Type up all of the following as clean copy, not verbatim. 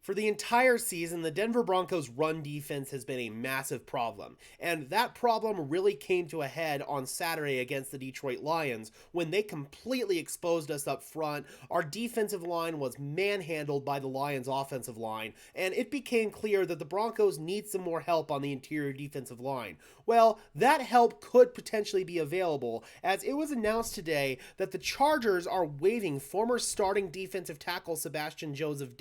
For the entire season, the Denver Broncos' run defense has been a massive problem, and that problem really came to a head on Saturday against the Detroit Lions when they completely exposed us up front. Our defensive line was manhandled by the Lions' offensive line, and it became clear that the Broncos need some more help on the interior defensive line. Well, that help could potentially be available, as it was announced today that the Chargers are waiving former starting defensive tackle Sebastian Joseph,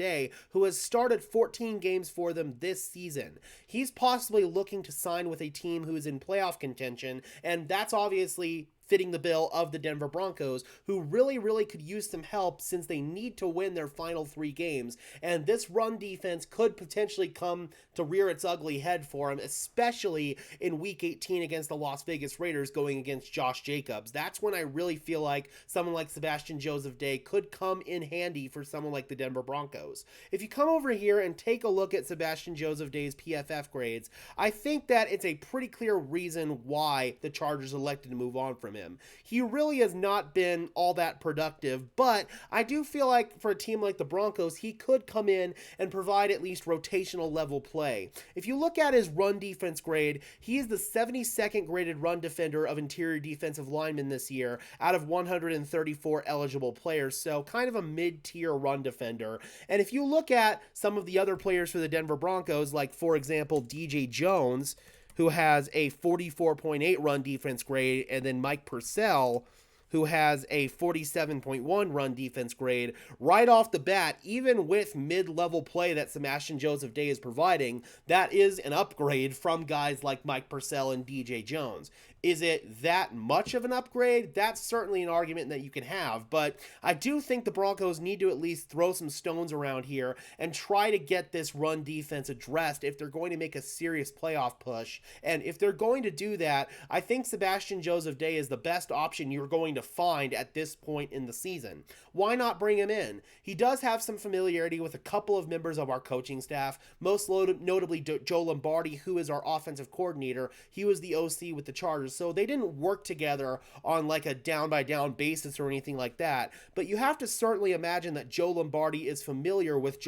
who has started 14 games for them this season. He's possibly looking to sign with a team who is in playoff contention, and that's obviously fitting the bill of the Denver Broncos, who really could use some help since they need to win their final 3 games. And this run defense could potentially come to rear its ugly head for them, especially in Week 18 against the Las Vegas Raiders going against Josh Jacobs. That's when I really feel like someone like Sebastian Joseph could come in handy for someone like the Denver Broncos. If you come over here and take a look at Sebastian Joseph PFF grades, I think that it's a pretty clear reason why the Chargers elected to move on from him. He really has not been all that productive, but I do feel like for a team like the Broncos, he could come in and provide at least rotational level play. If you look at his run defense grade, he is the 72nd graded run defender of interior defensive linemen this year out of 134 eligible players, so kind of a mid-tier run defender. And if you look at some of the other players for the Denver Broncos, like for example DJ Jones, who has a 44.8 run defense grade, and then Mike Purcell, who has a 47.1 run defense grade. Right off the bat, even with mid-level play that Sebastian Joseph is providing, that is an upgrade from guys like Mike Purcell and DJ Jones. Is it that much of an upgrade? That's certainly an argument that you can have, but I do think the Broncos need to at least throw some stones around here and try to get this run defense addressed if they're going to make a serious playoff push. And if they're going to do that, I think Sebastian Joseph is the best option you're going to find at this point in the season. Why not bring him in? He does have some familiarity with a couple of members of our coaching staff, most notably Joe Lombardi, who is our offensive coordinator. He was the OC with the Chargers, so they didn't work together on like a down-by-down basis or anything like that. But you have to certainly imagine that Joe Lombardi is familiar with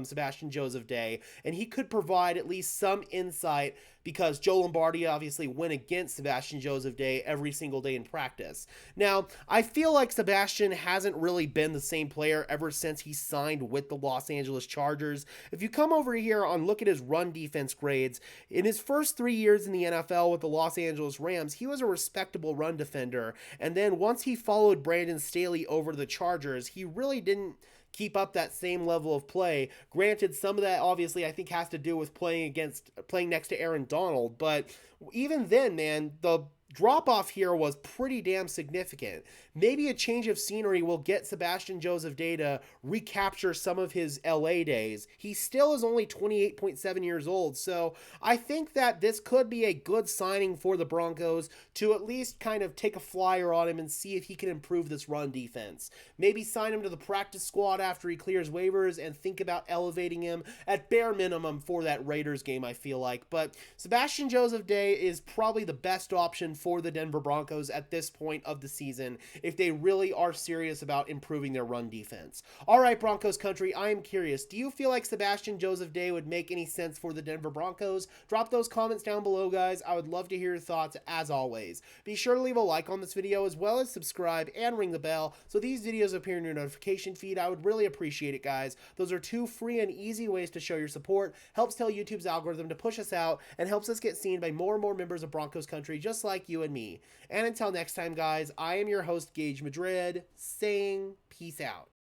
Sebastian Joseph and he could provide at least some insight because Joe Lombardi obviously went against Sebastian Joseph every single day in practice. Now, I feel like Sebastian hasn't really been the same player ever since he signed with the Los Angeles Chargers. If you come over here and look at his run defense grades, in his first 3 years in the NFL with the Los Angeles Rams, he was a respectable run defender. And then once he followed Brandon Staley over to the Chargers, he really didn't keep up that same level of play. Granted, some of that obviously I think has to do with playing next to Aaron Donald, but even then, man, the drop off here was pretty damn significant. Maybe a change of scenery will get Sebastian Joseph to recapture some of his LA days. He still is only 28.7 years old, so I think that this could be a good signing for the Broncos to at least kind of take a flyer on him and see if he can improve this run defense. Maybe sign him to the practice squad after he clears waivers and think about elevating him at bare minimum for that Raiders game, I feel like. But Sebastian Joseph is probably the best option for the Denver Broncos at this point of the season if they really are serious about improving their run defense. All right, Broncos country, I am curious. Do you feel like Sebastian Joseph would make any sense for the Denver Broncos? Drop those comments down below, guys. I would love to hear your thoughts as always. Be sure to leave a like on this video as well as subscribe and ring the bell so these videos appear in your notification feed. I would really appreciate it, guys. Those are 2 free and easy ways to show your support. Helps tell YouTube's algorithm to push us out and helps us get seen by more and more members of Broncos country just like you and me. And until next time, guys, I am your host, Gage Madrid, saying peace out.